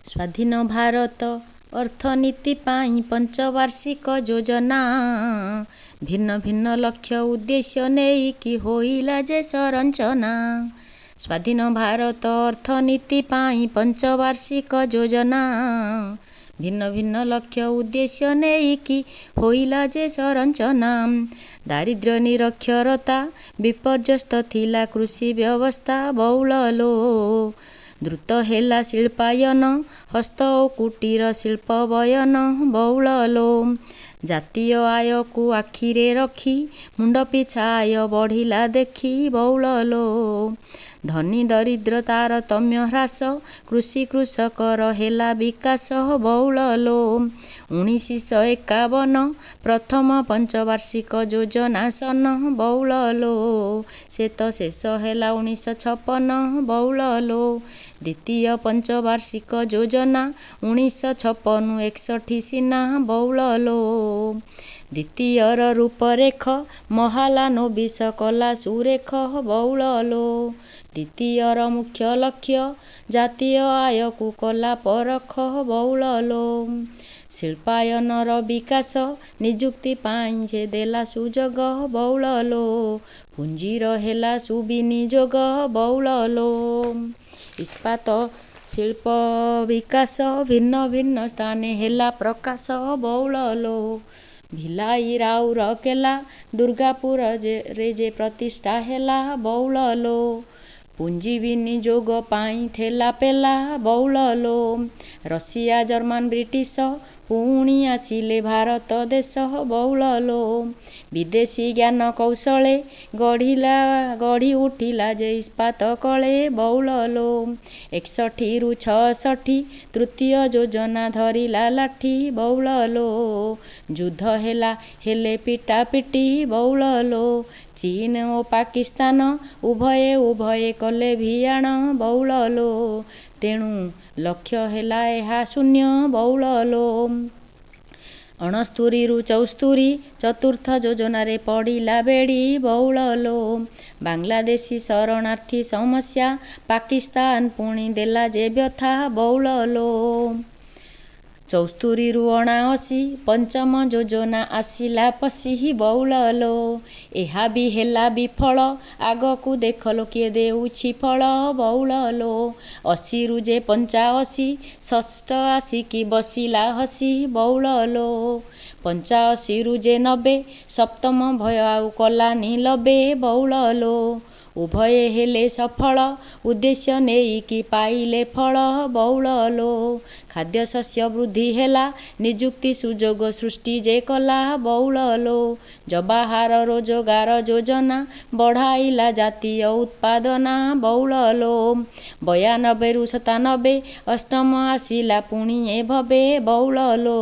ସ୍ୱାଧୀନ ଭାରତ ଅର୍ଥନୀତି ପାଇଁ ପଞ୍ଚବାର୍ଷିକ ଯୋଜନା ଭିନ୍ନ ଭିନ୍ନ ଲକ୍ଷ୍ୟ ଉଦ୍ଦେଶ୍ୟ ନେଇକି ହୋଇଲା ଯେ ସରଞ୍ଚନା। ସ୍ୱାଧୀନ ଭାରତ ଅର୍ଥନୀତି ପାଇଁ ପଞ୍ଚବାର୍ଷିକ ଯୋଜନା ଭିନ୍ନ ଭିନ୍ନ ଲକ୍ଷ୍ୟ ଉଦ୍ଦେଶ୍ୟ ନେଇକି ହୋଇଲା ଯେ ସରଞ୍ଚନା। ଦାରିଦ୍ର୍ୟ ନିରକ୍ଷରତା ବିପର୍ଯ୍ୟସ୍ତ ଥିଲା କୃଷି ବ୍ୟବସ୍ଥା ବହୁଳ ଲୋ। ଦ୍ରୁତ ହେଲା ଶିଳ୍ପାୟନ ହସ୍ତ ଓ କୁଟୀର ଶିଳ୍ପ ବୟନ ବହୁଳ ଲୋ। ଜାତୀୟ ଆୟକୁ ଆଖିରେ ରଖି ମୁଣ୍ଡ ପିଛା ଆୟ ବଢ଼ିଲା ଦେଖି ବହୁଳ ଲୋ। ଧନୀ ଦରିଦ୍ର ତାରତମ୍ୟ ହ୍ରାସ କୃଷି କୃଷକର ହେଲା ବିକାଶ ବହୁଳ ଲୋ। 1951 ପ୍ରଥମ ପଞ୍ଚବାର୍ଷିକ ଯୋଜନା ସନ ବହୁଳ ଲୋ। ସେ ତ ଶେଷ ହେଲା 1956 ବହୁଳ ଲୋ। ଦ୍ୱିତୀୟ ପଞ୍ଚବାର୍ଷିକ ଯୋଜନା 1956-61 ସିନା ବହୁଳ ଲୋ। ଦ୍ୱିତୀୟର ରୂପରେଖ ମହାଲାନୋବିସ କଲା ସୁରେଖ ବହୁଳ ଲୋ। ଦ୍ୱିତୀୟର ମୁଖ୍ୟ ଲକ୍ଷ୍ୟ ଜାତୀୟ ଆୟକୁ କଲା ପରଖ ବହୁଳ ଲୋ। ଶିଳ୍ପାୟନର ବିକାଶ ନିଯୁକ୍ତି ପାଇଁ ଯେ ଦେଲା ସୁଯୋଗ ବହୁଳ ଲୋ। ପୁଞ୍ଜିର ହେଲା ସୁବିନିଯୋଗ ବହୁଳ ଲୋ। ଇସ୍ପାତ ଶିଳ୍ପ ବିକାଶ ଭିନ୍ନ ଭିନ୍ନ ସ୍ଥାନେ ହେଲା ପ୍ରକାଶ ବହୁଳ ଲୋ। ଭିଲାଇ ରାଉରକେଲା ଦୁର୍ଗାପୁରରେ ଯେ ପ୍ରତିଷ୍ଠା ହେଲା ବହୁଳ ଲୋ। ପୁଞ୍ଜି ବିନିଯୋଗ ପାଇଁ ଥେଲା ପେଲା ବହୁଳ ଲୋ। ରଷିଆ ଜର୍ମାନ ବ୍ରିଟିଶ ପୁଣି ଆସିଲେ ଭାରତ ଦେଶ ବହୁଳ ଲୋ। ବିଦେଶୀ ଜ୍ଞାନ କୌଶଳେ ଗଢ଼ି ଉଠିଲା ଯେ ଇସ୍ପାତ କଳେ ବହୁଳ ଲୋ। 61-66 ତୃତୀୟ ଯୋଜନା ଧରିଲା ଲାଠି ବହୁଳ ଲୋ। ଯୁଦ୍ଧ ହେଲା ହେଲେ ପିଟାପିଟି ବହୁଳ ଲୋ। ଚୀନ ଓ ପାକିସ୍ତାନ ଉଭୟେ କଲେ ଭିଆଣ ବହୁଳ ଲୋ। ତେଣୁ ଲକ୍ଷ୍ୟ ହେଲା ଏହା ଶୂନ୍ୟ ବହୁଳ ଲୋ। 69-74 ଚତୁର୍ଥ ଯୋଜନାରେ ପଡ଼ିଲା ବେଡ଼ି ବହୁଳ ଲୋ। ବାଂଲାଦେଶୀ ଶରଣାର୍ଥୀ ସମସ୍ୟା ପାକିସ୍ତାନ ପୁଣି ଦେଲା ଯେ ବ୍ୟଥା ବହୁଳ ଲୋ। 74-79 ପଞ୍ଚମ ଯୋଜନା ଆସିଲା ପଶି ବହୁଳ ଲୋ। ଏହା ବି ହେଲା ବିଫଳ ଆଗକୁ ଦେଖଲୋ କିଏ ଦେଉଛି ଫଳ ବହୁଳ ଲୋ। 80 ଯେ 85 ଷଷ୍ଠ ଆସିକି ବସିଲା ହସି ବହୁଳ ଲୋ। 85 ଯେ 90 ସପ୍ତମ ଭୟ ଆଉ କଲାନି ଲବେ ବହୁଳ ଲୋ। ଉଭୟେ ହେଲେ ସଫଳ ଉଦ୍ଦେଶ୍ୟ ନେଇକି ପାଇଲେ ଫଳ ବହୁଳ ଲୋ। ଖାଦ୍ୟଶସ୍ୟ ବୃଦ୍ଧି ହେଲା ନିଯୁକ୍ତି ସୁଯୋଗ ସୃଷ୍ଟି ଯେ କଲା ବହୁଳ ଲୋ। ଜବାହାର ରୋଜଗାର ଯୋଜନା ବଢ଼ାଇଲା ଜାତୀୟ ଉତ୍ପାଦନା ବହୁଳ ଲୋ। 92-97 ଅଷ୍ଟମ ଆସିଲା ପୁଣି ଏ ଭବେ ବହୁଳ ଲୋ।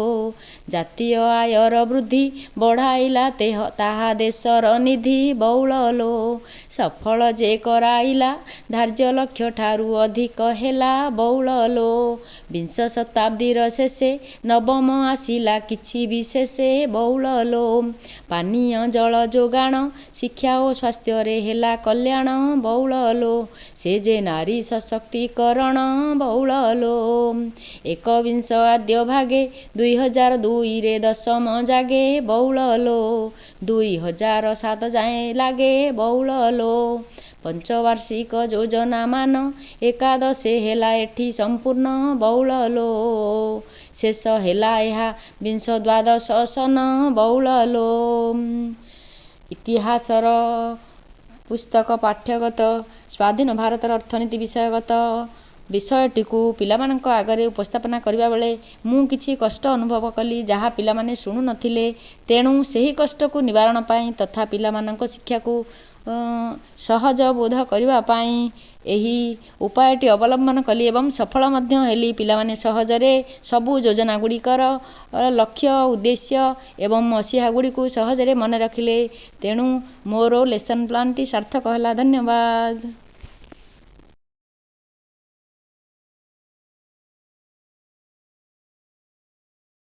ଜାତୀୟ ଆୟର ବୃଦ୍ଧି ବଢ଼ାଇଲା ତାହା ଦେଶର ନିଧି ବହୁଳ ଲୋ। ସଫଳ ଯେ କରାଇଲା ଧାର୍ଯ୍ୟ ଲକ୍ଷ୍ୟ ଠାରୁ ଅଧିକ ହେଲା ବହୁଳ ଲୋ। ବିଂଶ ଶତାବ୍ଦୀର ଶେଷେ ନବମ ଆସିଲା କିଛି ବିଶେଷେ ବହୁଳ ଲୋ। ପାନୀୟ ଜଳ ଯୋଗାଣ ଶିକ୍ଷା ଓ ସ୍ୱାସ୍ଥ୍ୟରେ ହେଲା କଲ୍ୟାଣ ବହୁଳ ଲୋ। ସେ ଯେ ନାରୀ ସଶକ୍ତିକରଣ ବହୁଳ ଲୋ। ଏକବିଂଶ ଆଦ୍ୟ ଭାଗେ 2002ରେ ଦଶମ ଜାଗେ ବହୁଳ ଲୋ। 2007 ଯାଏଁ ଲାଗେ ବହୁଳ ଲୋ। ପଞ୍ଚବାର୍ଷିକ ଯୋଜନା ମାନ ଏକାଦଶେ ହେଲା ଏଠି ସମ୍ପୂର୍ଣ୍ଣ ବହୁଳ ଲୋ। ଶେଷ ହେଲା ଏହା ବିଂଶ ଦ୍ୱାଦଶ ସନ ବହୁଳ ଲୋ। ଇତିହାସର ପୁସ୍ତକ ପାଠ୍ୟଗତ ସ୍ୱାଧୀନ ଭାରତର ଅର୍ଥନୀତି ବିଷୟଗତ ବିଷୟଟିକୁ ପିଲାମାନଙ୍କ ଆଗରେ ଉପସ୍ଥାପନା କରିବା ବେଳେ ମୁଁ କିଛି କଷ୍ଟ ଅନୁଭବ କଲି ଯାହା ପିଲାମାନେ ଶୁଣୁ ନଥିଲେ। ତେଣୁ ସେହି କଷ୍ଟକୁ ନିବାରଣ ପାଇଁ ତଥା ପିଲାମାନଙ୍କ ଶିକ୍ଷାକୁ ସହଜ ବୋଧ କରିବା ପାଇଁ ଏହି ଉପାୟଟି ଅବଲମ୍ବନ କଲି ଏବଂ ସଫଳ ମଧ୍ୟ ହେଲି। ପିଲାମାନେ ସହଜରେ ସବୁ ଯୋଜନାଗୁଡ଼ିକର ଲକ୍ଷ୍ୟ ଉଦ୍ଦେଶ୍ୟ ଏବଂ ମସିହାଗୁଡ଼ିକୁ ସହଜରେ ମନେ ରଖିଲେ। ତେଣୁ ମୋର ଲେସନ୍ ପ୍ଲାନ୍ଟି ସାର୍ଥକ ହେଲା। ଧନ୍ୟବାଦ।